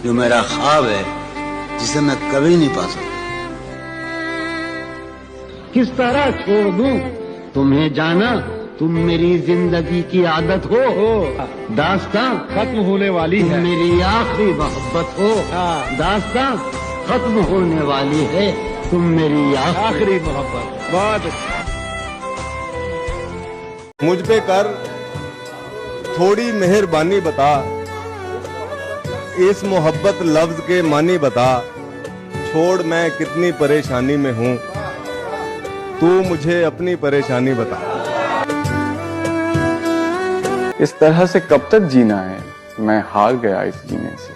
जो मेरा ख्वाब है, जिसे मैं कभी नहीं पा सकता। किस तरह छोड़ दूं तुम्हें जाना, तुम मेरी जिंदगी की आदत हो, दास्तां खत्म होने वाली है, मेरी आखिरी मोहब्बत हो, दास्तां खत्म होने वाली है, तुम मेरी आखिरी मोहब्बत। बहुत मुझ पे कर थोड़ी मेहरबानी बता, इस मोहब्बत लफ्ज के मानी बता, छोड़ मैं कितनी परेशानी में हूँ, तू मुझे अपनी परेशानी बता। इस तरह से कब तक जीना है, मैं हार गया इस जीने से।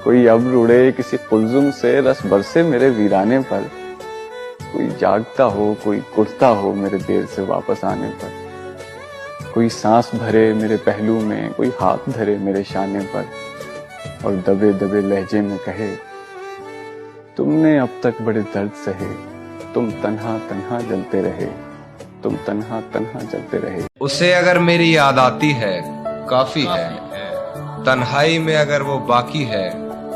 कोई अब्र उड़े किसी कुलजुम से, रस बरसे मेरे वीराने पर, कोई जागता हो कोई उठता हो मेरे देर से वापस आने पर, कोई सांस भरे मेरे पहलू में, कोई हाथ धरे मेरे शाने पर और दबे दबे लहजे में कहे, तुमने अब तक बड़े दर्द सहे, तुम तन्हा तन्हा जलते रहे, तुम तन्हा तन्हा जलते रहे। उसे अगर मेरी याद आती है काफी है, तन्हाई में अगर वो बाकी है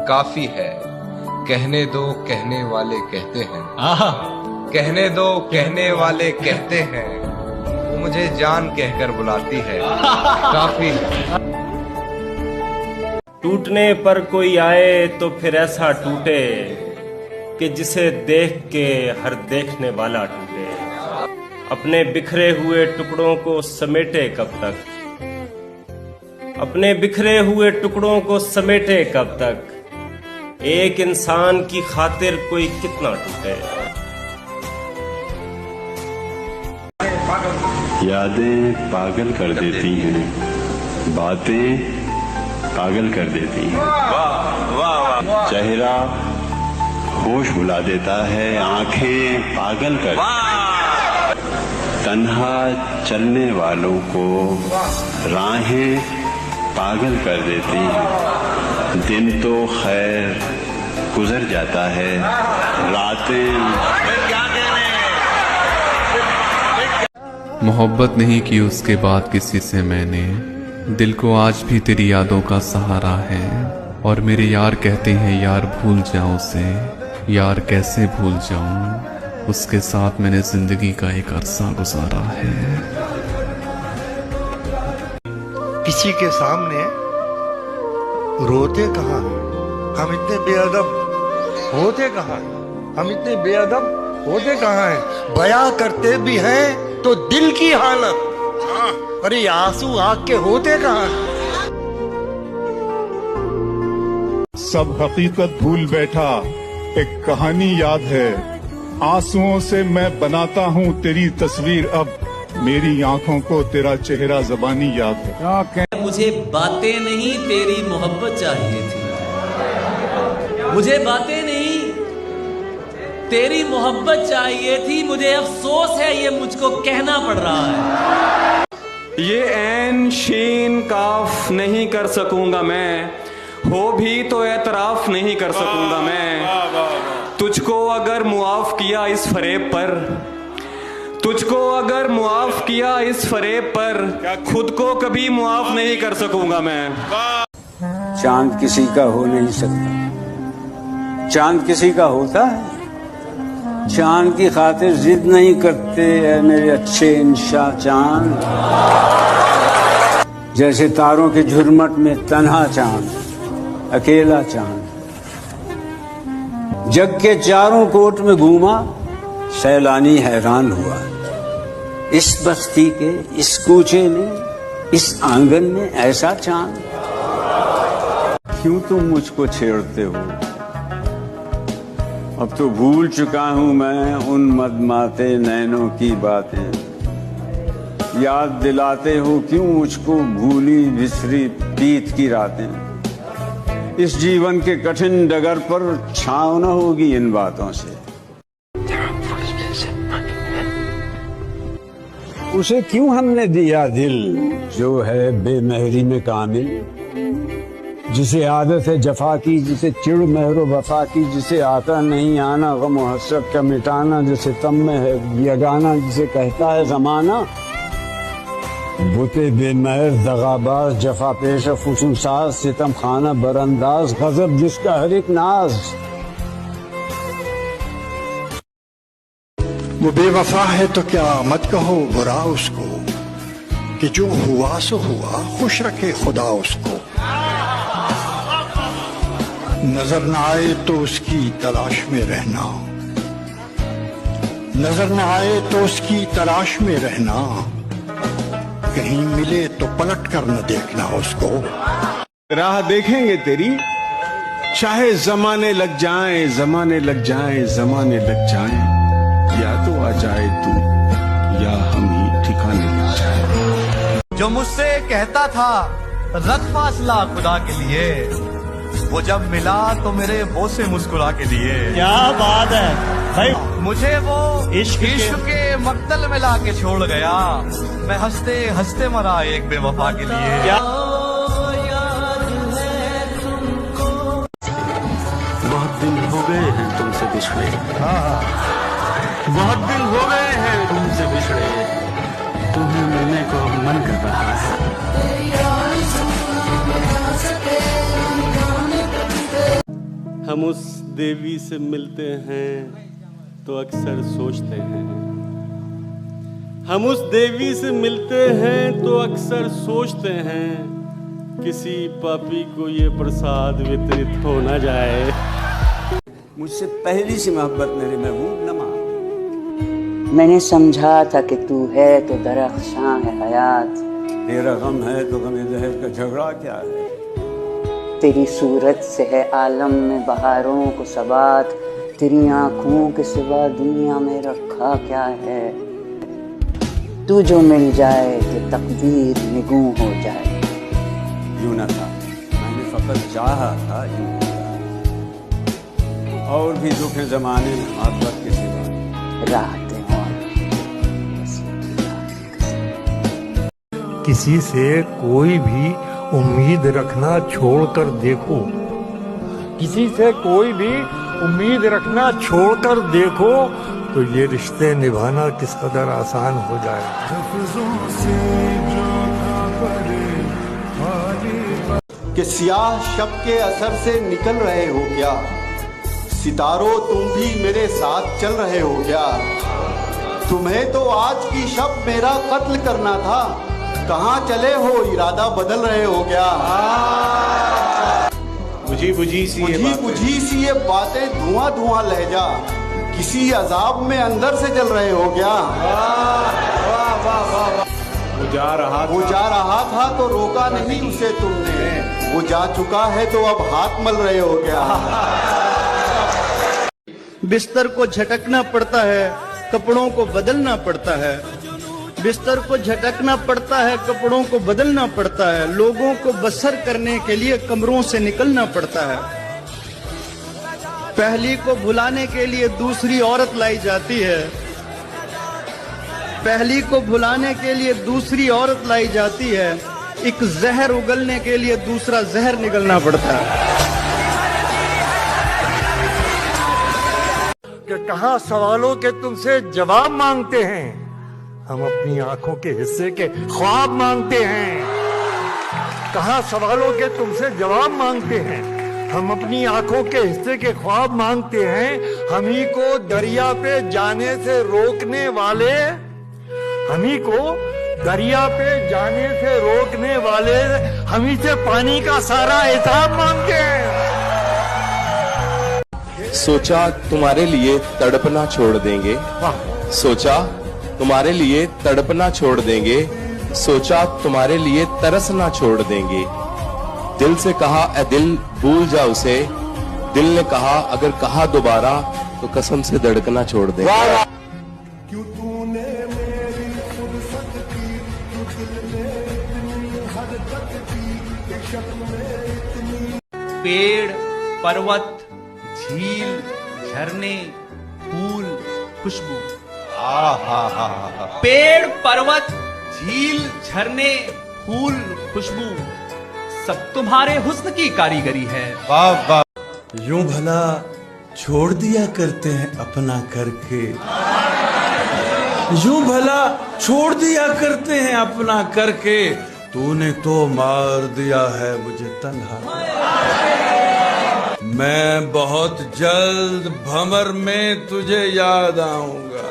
काफी है, कहने दो कहने वाले कहते हैं, कहने दो कहने वाले कहते हैं, वो मुझे जान कहकर बुलाती है काफी है। टूटने पर कोई आए तो फिर ऐसा टूटे कि जिसे देख के हर देखने वाला टूटे, अपने बिखरे हुए टुकड़ों को समेटे कब तक, अपने बिखरे हुए टुकड़ों को समेटे कब तक, एक इंसान की खातिर कोई कितना टूटे। यादें पागल कर देती हैं, बातें पागल कर देती हैं, चेहरा होश भुला देता है, आंखें पागल कर, तन्हा चलने वालों को राहें पागल कर देती हैं, दिन तो खैर गुजर जाता है, रातें। मोहब्बत नहीं की उसके बाद किसी से मैंने, दिल को आज भी तेरी यादों का सहारा है, और मेरे यार कहते हैं यार भूल जाऊं उसे, यार कैसे भूल जाऊं, उसके साथ मैंने जिंदगी का एक अरसा गुजारा है। किसी के सामने रोते कहाँ हैं, हम इतने बेअदब होते कहाँ हैं, हम इतने बेअदब होते कहाँ हैं, बयां करते भी हैं तो दिल की हालत, अरे आंसू आग के होते कहाँ हैं। सब हकीकत भूल बैठा, एक कहानी याद है, आंसुओं से मैं बनाता हूँ तेरी तस्वीर, अब मेरी आंखों को तेरा चेहरा ज़बानी याद है। मुझे बातें नहीं तेरी मोहब्बत चाहिए थी, मुझे बातें नहीं तेरी मोहब्बत चाहिए थी, मुझे अफसोस है ये मुझको कहना पड़ रहा है। ये ऐन शीन काफ नहीं कर सकूंगा मैं, हो भी तो एतराफ नहीं कर सकूंगा मैं, तुझको अगर मुआफ किया इस फरेब पर, तुझको अगर मुआफ किया इस फरेब पर, खुद को कभी मुआफ नहीं कर सकूंगा मैं। चांद किसी का हो नहीं सकता, चांद किसी का होता है, चांद की खातिर जिद नहीं करते ऐ मेरे अच्छे इंशा चांद, जैसे तारों के झुरमट में तन्हा चांद, अकेला चांद, जग के चारों कोट में घूमा, सैलानी हैरान हुआ, इस बस्ती के इस कूचे में, इस आंगन में ऐसा चांद। क्यों तुम मुझको छेड़ते हो, अब तो भूल चुका हूं मैं उन मदमाते नैनों की बातें, याद दिलाते हो क्यों मुझको भूली बिसरी पीत की रातें, इस जीवन के कठिन डगर पर छांव न होगी इन बातों से। उसे क्यों हमने दिया दिल जो है बेमहरी में कामिल, जिसे आदत है जफा की, जिसे चिड़ महरो वफा की, जिसे आता नहीं आना गम और हसरत का मिटाना, जिसे तम में है यगाना, जिसे कहता है जमाना, बुते बेमहर दगाबाज जफा पेश फुसूसाज सितम खाना बरंदाज गजब जिसका हर एक नाज। वो बेवफा है तो क्या मत कहो बुरा उसको, कि जो हुआ सो हुआ, खुश रखे खुदा उसको। नजर न आए तो उसकी तलाश में रहना, नजर न आए तो उसकी तलाश में रहना, कहीं मिले तो पलट कर न देखना उसको। राह देखेंगे तेरी चाहे जमाने लग जाएं, जमाने लग जाएं, जमाने लग जाएं, या तो आ जाए तू या हम ही ठिकाने लग जाए। जो मुझसे कहता था रख फासला खुदा के लिए, वो जब मिला तो मेरे वो से मुस्कुरा के लिए। क्या बात है भाई, मुझे वो इश्क के मक्तल में ला के छोड़ गया, मैं हंसते हंसते मरा एक बेवफा के लिए। क्या बहुत दिन हो गए हैं तुमसे बिछड़े, बहुत दिन हो गए हैं तुमसे बिछड़े, तुम्हें मिलने को मन कर रहा है। हम उस देवी से मिलते हैं तो अक्सर सोचते हैं, हम उस देवी से मिलते हैं तो अक्सर सोचते हैं, किसी पापी को ये प्रसाद वितरित हो न जाए। मुझसे पहली सी मोहब्बत मेरे महबूब न मान। मैंने समझा था कि तू है तो दरख्शां है हयात, तेरा गम है तो गम जहर का झगड़ा क्या है। तेरी सूरत से है आलम में बहारों को सबात, तेरी आंखों के सिवा दुनिया में रखा क्या है। तू जो मिल जाए तो तकदीर निगूं हो जाए। यूं न था, मैंने फकत चाहा था यूं होता। और भी दुख है जमाने में मोहब्बत के सिवा। राहतें और किसी से कोई भी उम्मीद रखना छोड़कर देखो, किसी से कोई भी उम्मीद रखना छोड़कर देखो, तो ये रिश्ते निभाना किस कदर आसान हो जाए। कि स्याह शब के असर से निकल रहे हो क्या, सितारों तुम भी मेरे साथ चल रहे हो क्या। तुम्हें तो आज की शब मेरा कत्ल करना था, कहाँ चले हो इरादा बदल रहे हो क्या। बुझी बुझी सी ये बातें धुआं धुआं लहजा, किसी अजाब में अंदर से जल रहे हो क्या। वो जा रहा था तो रोका नहीं उसे तुमने, वो जा चुका है तो अब हाथ मल रहे हो क्या। बिस्तर को झटकना पड़ता है, कपड़ों को बदलना पड़ता है, बिस्तर को झटकना पड़ता है, कपड़ों को बदलना पड़ता है, लोगों को बसर करने के लिए कमरों से निकलना पड़ता है। पहली को भुलाने के लिए दूसरी औरत लाई जाती है, पहली को भुलाने के लिए दूसरी औरत लाई जाती है, एक जहर उगलने के लिए दूसरा जहर निकलना पड़ता है। कि कहाँ सवालों के तुमसे जवाब मांगते हैं, हम अपनी आंखों के हिस्से के ख्वाब मांगते हैं। कहाँ सवालों के तुमसे जवाब मांगते हैं, हम अपनी आंखों के हिस्से के ख्वाब मांगते हैं। हम ही को दरिया पे जाने से रोकने वाले, हम ही को दरिया पे जाने से रोकने वाले, हम ही से पानी का सारा हिसाब मांगते हैं। सोचा तुम्हारे लिए तड़पना छोड़ देंगे, सोचा तुम्हारे लिए तड़पना छोड़ देंगे, सोचा तुम्हारे लिए तरसना छोड़ देंगे। दिल से कहा ए दिल भूल जा उसे, दिल ने कहा अगर कहा दोबारा तो कसम से धड़कना छोड़ देंगे। पेड़, पर्वत, झील, झरने, फूल, खुशबू। पेड़, पर्वत, झील, झरने, फूल, खुशबू, सब तुम्हारे हुस्न की कारीगरी है। वाह वाह। यूं भला छोड़ दिया करते हैं अपना करके, यूं भला छोड़ दिया करते हैं अपना करके, तूने तो मार दिया है मुझे तन्हा। मैं बहुत जल्द भंवर में तुझे याद आऊंगा,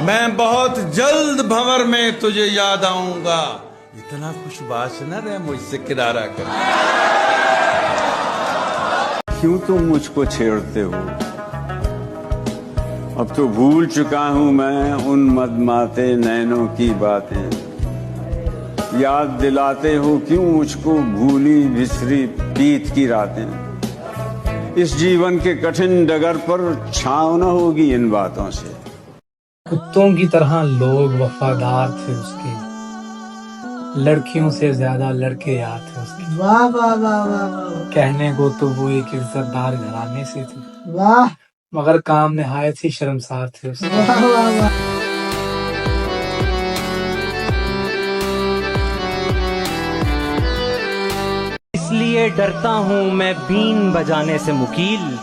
मैं बहुत जल्द भंवर में तुझे याद आऊंगा। इतना खुशबाश न रहे मुझसे किनारा कर। क्यों तुम मुझको छेड़ते हो? अब तो भूल चुका हूं मैं उन मदमाते नैनों की बातें। याद दिलाते हो क्यों मुझको भूली बिसरी बीत की रातें। इस जीवन के कठिन डगर पर छांव न होगी इन बातों से। कुत्तों की तरह लोग वफादार थे उसके, लड़कियों से ज्यादा लड़के याद थे उसके। वाह वाह वाह वाह। कहने को तो वो एक इज्जतदार घराने से थे, वाह, मगर काम निहायत ही शर्मसार थे उसके। वाह वाह वाह। इसलिए डरता हूँ मैं बीन बजाने से मुकील,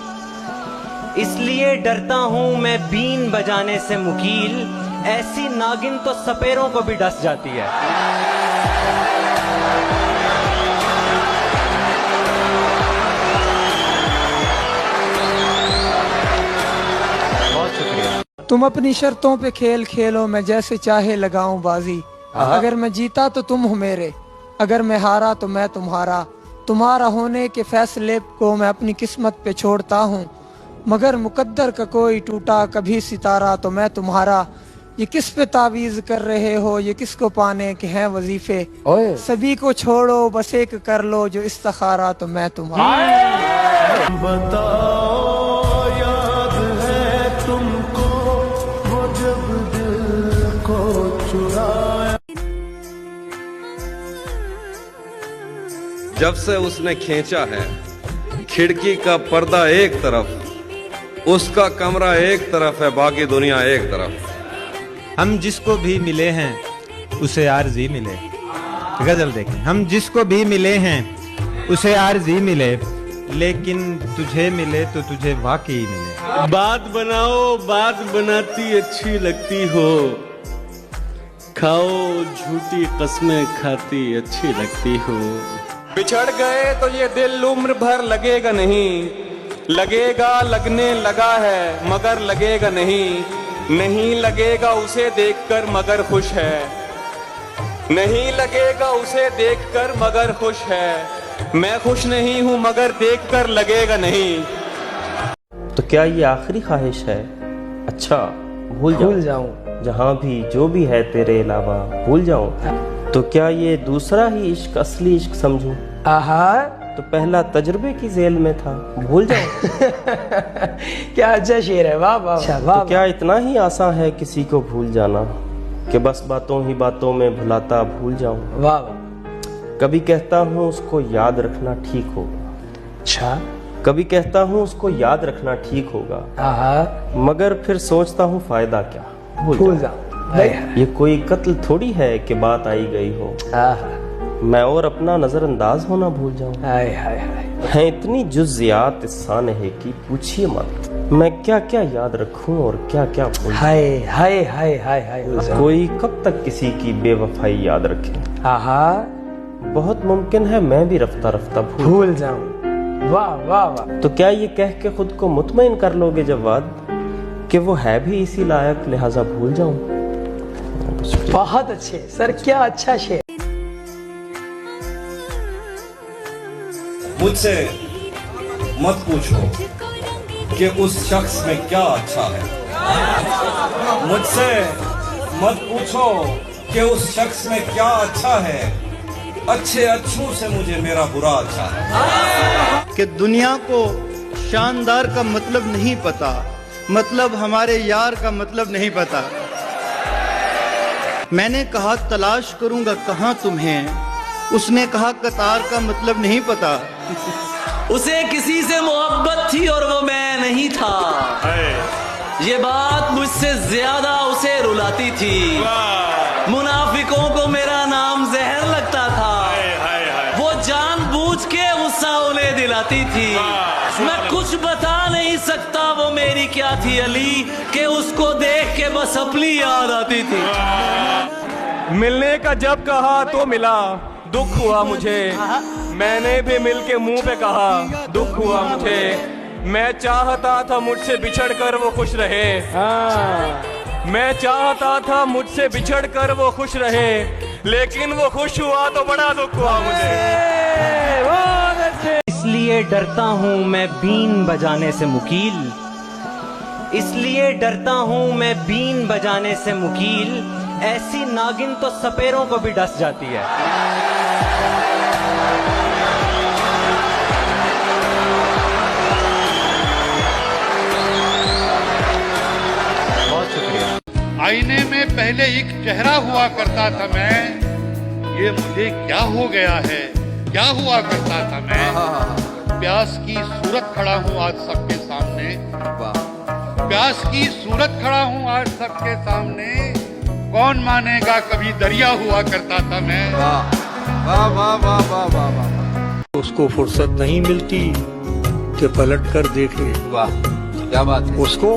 इसलिए डरता हूँ मैं बीन बजाने से मुकील। ऐसी नागिन तो सपेरों को भी डस जाती है। बहुत शुक्रिया। तुम अपनी शर्तों पे खेल खेलो, मैं जैसे चाहे लगाऊं बाजी। अगर मैं जीता तो तुम हो मेरे, अगर मैं हारा तो मैं तुम्हारा। तुम्हारा होने के फैसले को मैं अपनी किस्मत पे छोड़ता हूँ, मगर मुकद्दर का कोई टूटा कभी सितारा तो मैं तुम्हारा। ये किस पे तावीज कर रहे हो, ये किसको पाने के हैं वजीफे। सभी को छोड़ो बस एक कर लो जो इस्तिखारा तो मैं तुम्हारा। बताओ याद है तुमको वो जब दिल को चुराया। जब से उसने खींचा है खिड़की का पर्दा एक तरफ, उसका कमरा एक तरफ है, बाकी दुनिया एक तरफ। हम जिसको भी मिले हैं उसे आरज़ी मिले। गजल देखें। हम जिसको भी मिले हैं उसे आरज़ी मिले, लेकिन तुझे मिले तो तुझे वाकई मिले। बात बनाओ बात बनाती अच्छी लगती हो, खाओ झूठी कस्में खाती अच्छी लगती हो। बिछड़ गए तो ये दिल उम्र भर लगेगा नहीं, लगेगा लगने लगा है मगर लगेगा नहीं। नहीं लगेगा उसे देखकर मगर खुश है, नहीं लगेगा उसे देखकर मगर खुश है। मैं खुश नहीं हूँ मगर देखकर लगेगा नहीं। तो क्या ये आखिरी ख्वाहिश है? अच्छा भूल जाऊं जहाँ भी जो भी है तेरे अलावा भूल जाऊं। तो क्या ये दूसरा ही इश्क असली इश्क समझूं? आहा, तो पहला तजुर्बे की जेल में था भूल जाऊं। क्या अच्छा शेर है। वाह वाह वाह। तो क्या इतना ही आसान है किसी को भूल जाना कि बस बातों ही बातों में भुलाता भूल जाऊं? वाह वाह। कभी कहता हूँ उसको याद रखना ठीक होगा। अच्छा। कभी कहता हूँ उसको याद रखना ठीक होगा, मगर फिर सोचता हूँ फायदा क्या, भूल जाऊं। ये कोई कत्ल थोड़ी है कि बात आई गई हो, मैं और अपना नजरअंदाज होना भूल जाऊं। है इतनी जुज़ियात इस सानहे की पूछिए मत, मैं क्या क्या याद रखूं और क्या क्या भूल। हाय हाय हाय हाय हाय। कोई कब तक किसी की बेवफाई याद रखे? बहुत मुमकिन है मैं भी रफ्ता रफ्ता भूल जाऊं। वाह वाह वाह। तो क्या ये कह के खुद को मुतमईन कर लोगे जवाद कि वो है भी इसी लायक लिहाजा भूल जाऊं? बहुत अच्छे सर, क्या अच्छा शेर। मुझसे मत पूछो कि उस शख्स में क्या अच्छा है, मुझसे मत पूछो कि उस शख्स में क्या अच्छा है। अच्छे अच्छों से मुझे मेरा बुरा अच्छा है। कि दुनिया को शानदार का मतलब नहीं पता, मतलब हमारे यार का मतलब नहीं पता। मैंने कहा तलाश करूंगा कहाँ तुम्हें, उसने कहा कतार का मतलब नहीं पता। उसे किसी से मोहब्बत थी और वो मैं नहीं था, ये बात मुझसे ज्यादा उसे रुलाती थी। मुनाफिकों को मेरा नाम जहर लगता था, वो जानबूझ के गुस्सा उन्हें दिलाती थी। मैं कुछ बता नहीं नहीं सकता वो मेरी क्या थी अली, कि उसको देख के बस अपनी याद आती थी। मिलने का जब कहा तो मिला, दुख हुआ मुझे, मैंने भी मिल के मुंह पे कहा दुख हुआ मुझे। मैं चाहता था मुझसे बिछड़ कर वो खुश रहे, मैं चाहता था मुझसे बिछड़ कर वो खुश रहे, लेकिन वो खुश हुआ तो बड़ा दुख हुआ मुझे। इसलिए डरता हूँ मैं बीन बजाने से मुकील, इसलिए डरता हूँ मैं बीन बजाने से मुकील, ऐसी नागिन तो सपेरों को भी डस जाती है। बहुत शुक्रिया। आईने में पहले एक चेहरा हुआ करता था मैं, ये मुझे क्या हो गया है, क्या हुआ करता था मैं। प्यास की सूरत खड़ा हूँ आज सबके सामने, प्यास की सूरत खड़ा हूँ आज सबके सामने, कौन मानेगा कभी दरिया हुआ करता था मैं। वाह वाह वाह वाह वाह वाह। उसको फुर्सत नहीं मिलती कि पलट कर देखे। वाह क्या बात है। उसको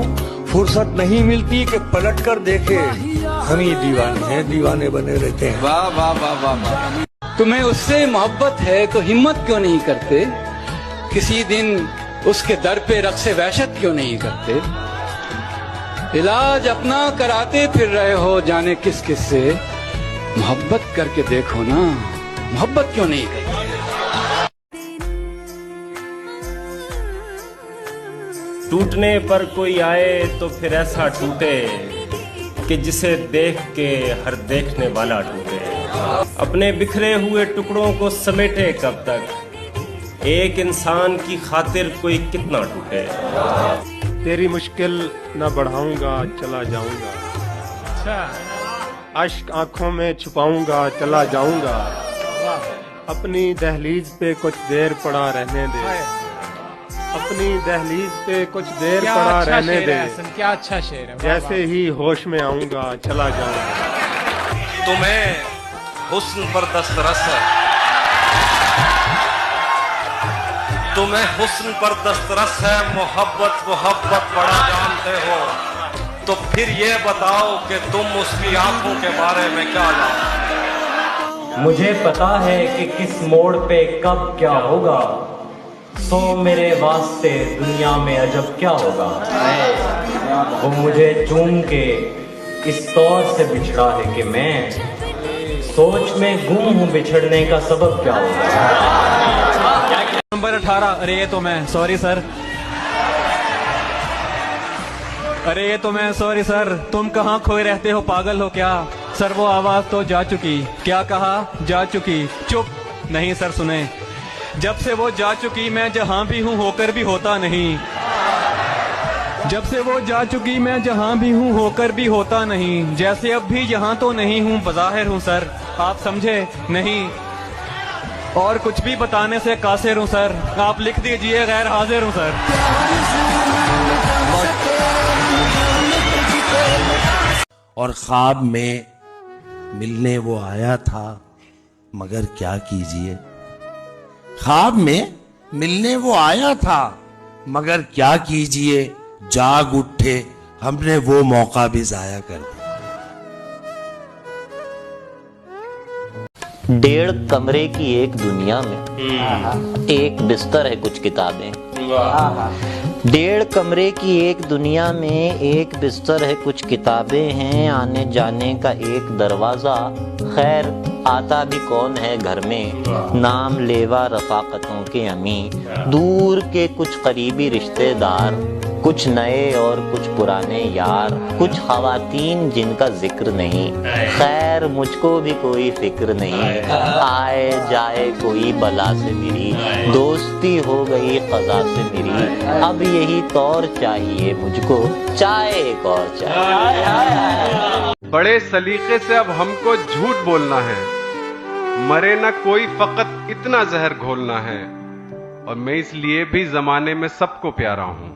फुर्सत नहीं मिलती कि पलट कर देखे, हम ही दीवाने हैं, दीवाने बने रहते हैं। वाह वाह वाह वाह वाह। तुम्हें उससे मोहब्बत है तो हिम्मत क्यों नहीं करते, किसी दिन उसके दर पे रक्स वहशत क्यों नहीं करते। इलाज अपना कराते फिर रहे हो जाने किस किस से, मोहब्बत करके देखो ना, मोहब्बत क्यों नहीं करते। टूटने पर कोई आए तो फिर ऐसा टूटे कि जिसे देख के हर देखने वाला टूटे। अपने बिखरे हुए टुकड़ों को समेटे कब तक, एक इंसान की खातिर कोई कितना टूटे। तेरी मुश्किल न बढ़ाऊंगा चला जाऊंगा, अश्क आंखों में छुपाऊंगा चला जाऊंगा, अपनी दहलीज पे कुछ देर पड़ा रहने दे, अपनी दहलीज पे कुछ देर पड़ा रहने दे, क्या अच्छा शेर है। जैसे ही होश में आऊंगा चला जाऊंगा। तुम्हें हुस्न पर दस्तरस है, तुम्हें हुस्न पर दस्तरस है, मोहब्बत मोहब्बत बड़ा जानते हो, तो फिर ये बताओ कि तुम उसकी आंखों के बारे में क्या जानते। मुझे पता है कि किस मोड़ पे कब क्या होगा, सो मेरे वास्ते दुनिया में अजब क्या होगा। वो मुझे चूम के इस तौर से बिछड़ा है कि मैं सोच में गुम हूँ, बिछड़ने का सबब क्या होगा। नंबर 18। अरे ये तो मैं, सॉरी सर, अरे ये तो मैं, सॉरी सर। तुम कहाँ खोए रहते हो, पागल हो क्या सर। वो आवाज तो जा चुकी, क्या कहा, जा चुकी। चुप नहीं सर, सुने। जब से वो जा चुकी मैं जहां भी हूं होकर भी होता नहीं, जब से वो जा चुकी मैं जहां भी हूं होकर भी होता नहीं, जैसे अब भी यहाँ तो नहीं हूँ, बज़ाहिर हूँ सर, आप समझे नहीं, और कुछ भी बताने से कासिर हूँ सर, आप लिख दीजिए गैर हाजिर हूँ सर। और ख्वाब में मिलने वो आया था, मगर क्या कीजिए। ख्वाब में मिलने वो आया था, मगर क्या कीजिए, जाग उठे हमने वो मौका भी जाया कर दिया। 1.5 कमरे की एक दुनिया में एक बिस्तर है, कुछ किताबें। 1.5 कमरे की एक दुनिया में एक बिस्तर है, कुछ किताबें हैं, आने जाने का एक दरवाजा। खैर आता भी कौन है घर में, नाम लेवा रफाकतों के अमी, दूर के कुछ करीबी रिश्तेदार, कुछ नए और कुछ पुराने यार, कुछ खवातीन जिनका जिक्र नहीं। खैर मुझको भी कोई फिक्र नहीं, आए जाए कोई बला से मेरी, दोस्ती हो गई क़ज़ा से मेरी, अब यही तौर चाहिए मुझको, चाय एक और चाय। बड़े सलीके से अब हमको झूठ बोलना है, मरे न कोई फकत इतना जहर घोलना है, और मैं इसलिए भी जमाने में सबको प्यारा हूँ,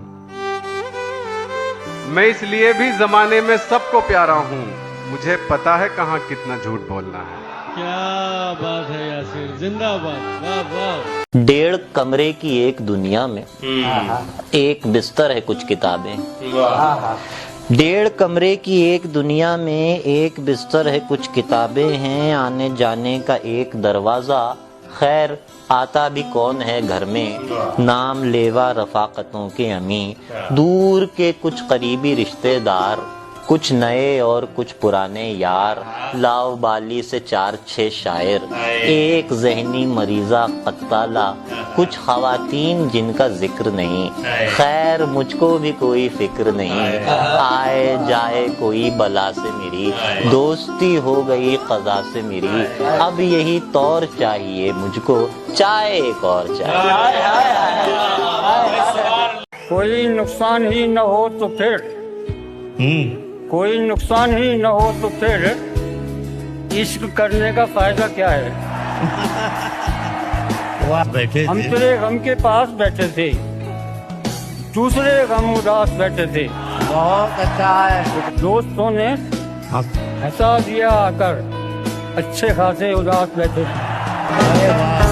मैं इसलिए भी जमाने में सबको प्यारा हूँ, मुझे पता है कहाँ कितना झूठ बोलना है। क्या बात है यासिर, जिंदाबाद, वाह वाह। 1.5 डेढ़ कमरे की एक दुनिया में एक बिस्तर है कुछ किताबें। डेढ़ कमरे की एक दुनिया में एक बिस्तर है कुछ किताबें हैं, आने जाने का एक दरवाजा। खैर आता भी कौन है घर में, नाम लेवा रफाकतों के अमी। दूर के कुछ करीबी रिश्तेदार, कुछ नए और कुछ पुराने यार। लाव बाली से 4-6 शायर, एक जहनी मरीजा कत्ताला। कुछ खवातीन जिनका जिक्र नहीं, खैर मुझको भी कोई फिक्र नहीं। आए जाए कोई बला से मेरी, दोस्ती हो गई क़ज़ा से मेरी। अब यही तौर चाहिए मुझको, चाहे एक और चाहे। कोई नुकसान ही न हो तो फिर कोई नुकसान ही न हो तो फिर इश्क करने का फायदा क्या है। बैठे हम तेरे गम के पास बैठे थे, दूसरे गम उदास बैठे थे। बहुत अच्छा है। दोस्तों ने हंसा दिया आकर, अच्छे खासे उदास बैठे थे।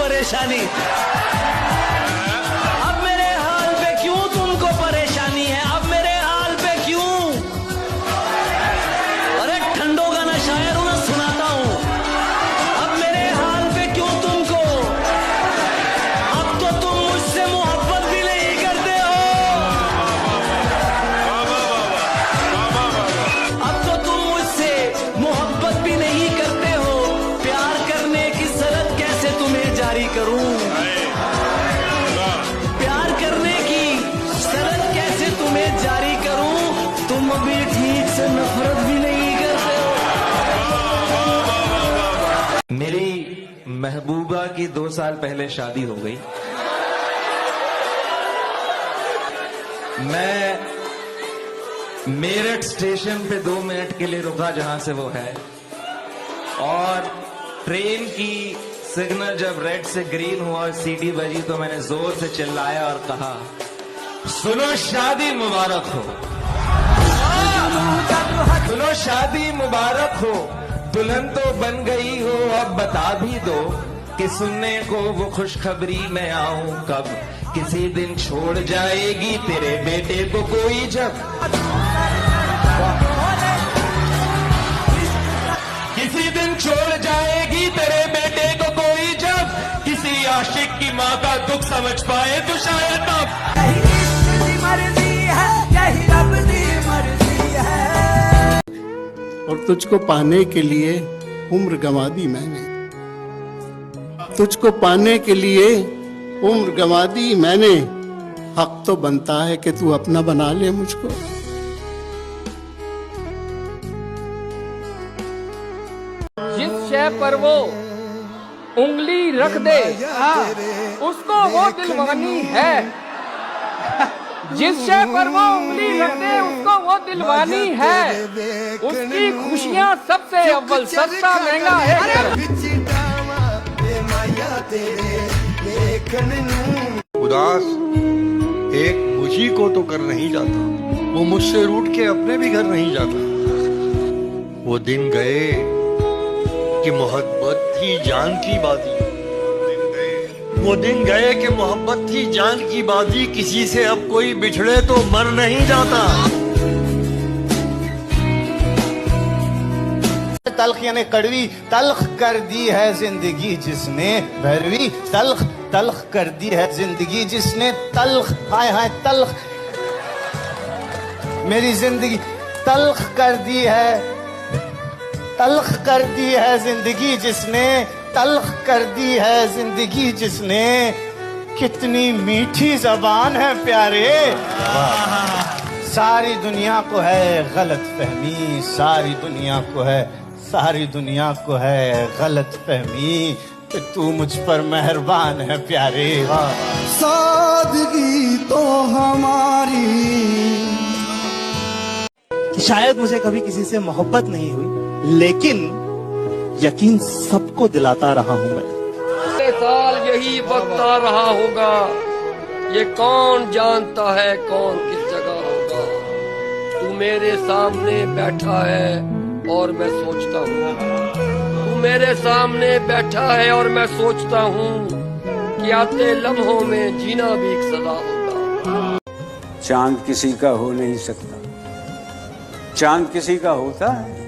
परेशानी, अब मेरे हाल पे क्यों तुमको परेशानी है, अब मेरे हाल पे क्यों। अरे ठंडों का ना शायर हूं ना सुनाता हूं, अब मेरे हाल पे क्यों तुमको। अब तो तुम मुझसे मोहब्बत भी नहीं करते हो, अब तो तुम मुझसे मोहब्बत भी नहीं करते हो। प्यार करने की सनद कैसे तुम्हें जारी करूं, प्यार करने की सनद कैसे तुम्हें जारी करूं। तुम अभी ठीक से नफरत भी नहीं करते हो। मेरी महबूबा की 2 साल पहले शादी हो गई। मैं मेरठ स्टेशन पे 2 मिनट के लिए रुका जहां से वो है, और ट्रेन की सिग्नल जब रेड से ग्रीन हुआ और सीटी बजी तो मैंने जोर से चिल्लाया और कहा, सुनो शादी मुबारक हो, सुनो शादी मुबारक हो। दुल्हन तो बन गई हो, अब बता भी दो कि सुनने को वो खुशखबरी मैं आऊं कब। किसी दिन छोड़ जाएगी तेरे बेटे को कोई जब, किसी दिन छोड़ जाएगी तेरे बेटे को कोई जब। किसी आशिक की माँ का दुख समझ पाए तो शायद तब। और तुझको पाने के लिए उम्र गंवा दी मैंने, तुझको पाने के लिए उम्र गंवा दी मैंने। हक तो बनता है कि तू अपना बना ले मुझको। जिस शय पर वो उंगली रख दे उसको वो दिलवानी है, जिस शय पर वो उंगली रख दे उसको वो दिलवानी है। उसकी खुशियाँ सबसे अव्वल सस्ता महंगा है। उदास एक मुझी को तो कर नहीं जाता, वो मुझसे रूठ के अपने भी घर नहीं जाता। वो दिन गए कि मोहब्बत थी जान की बाजी, वो दिन गए कि मोहब्बत थी जान की बाजी। किसी से अब कोई बिछड़े तो मर नहीं जाता। तल्ख यानी कड़वी, तल्ख कर दी है जिंदगी जिसने भरवी। तल्ख तल्ख कर दी है जिंदगी जिसने तल्ख, हाय हाय तल्ख मेरी जिंदगी तल्ख कर दी है, तल्ख कर दी है जिंदगी जिसने, तल्ख कर दी है जिंदगी जिसने। कितनी मीठी जबान है प्यारे, सारी दुनिया को है गलत फहमी, सारी दुनिया को है, सारी दुनिया को है गलत फहमी कि तू मुझ पर मेहरबान है प्यारे। सादगी तो हमारी। शायद मुझे कभी किसी से मोहब्बत नहीं हुई, लेकिन यकीन सबको दिलाता रहा हूं मैं। साल यही वक्त आ रहा होगा, ये कौन जानता है कौन किस जगह होगा। तू मेरे सामने बैठा है और मैं सोचता हूँ, तू मेरे सामने बैठा है और मैं सोचता हूँ कि आते लम्हों में जीना भी एक सदा होगा। चांद किसी का हो नहीं सकता, चांद किसी का होता है।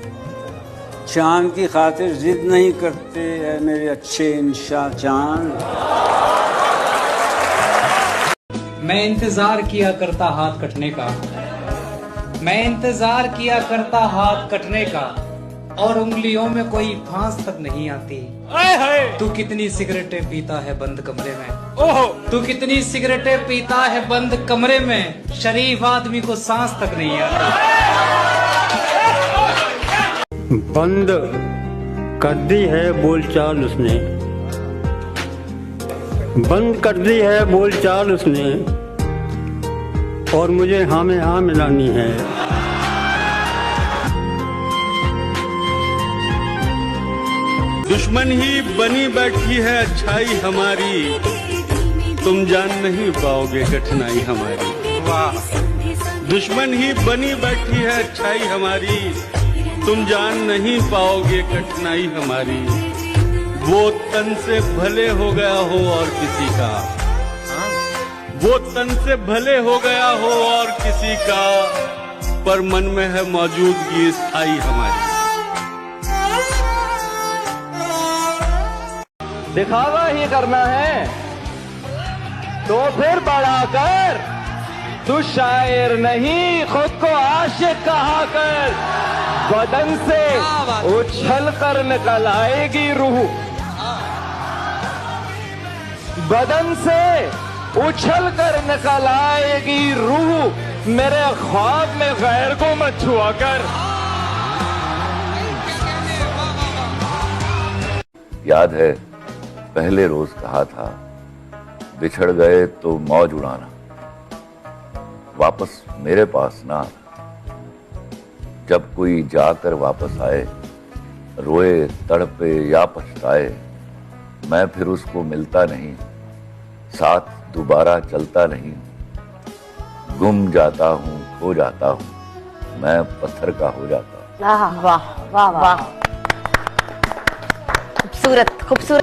चांद की खातिर जिद नहीं करते है मेरे अच्छे इंशा चांद। मैं इंतजार किया करता हाथ कटने का, मैं इंतजार किया करता हाथ कटने का, और उंगलियों में कोई फांस तक नहीं आती। तू कितनी सिगरेटें पीता है बंद कमरे में, ओहो तू कितनी सिगरेटें पीता है बंद कमरे में, शरीफ आदमी को सांस तक नहीं आती। बंद कर दी है बोलचाल उसने, बंद कर दी है बोलचाल उसने, और मुझे हाँ में हाँ मिलानी है। दुश्मन ही बनी बैठी है अच्छाई हमारी, तुम जान नहीं पाओगे कठिनाई हमारी। वाह, दुश्मन ही बनी बैठी है अच्छाई हमारी, तुम जान नहीं पाओगे कठिनाई हमारी। वो तन से भले हो गया हो और किसी का, वो तन से भले हो गया हो और किसी का, पर मन में है मौजूदगी स्थायी हमारी। दिखावा ही करना है तो फिर बढ़ाकर, तू शायर नहीं खुद को आशिक कहा कर। बदन से उछल कर निकल आएगी रूह, बदन से उछल कर निकल आएगी रूह, मेरे ख्वाब में गैर को मत छुआ कर। याद है पहले रोज कहा था, बिछड़ गए तो मौज उड़ाना, वापस मेरे पास ना आना। जब कोई जाकर वापस आए, रोए तड़पे या पछताए, मैं फिर उसको मिलता नहीं, साथ दोबारा चलता नहीं। गुम जाता हूँ, खो जाता हूँ, मैं पत्थर का हो जाता हूँ। वाह वाह वाह वाह, खूबसूरत खूबसूरत।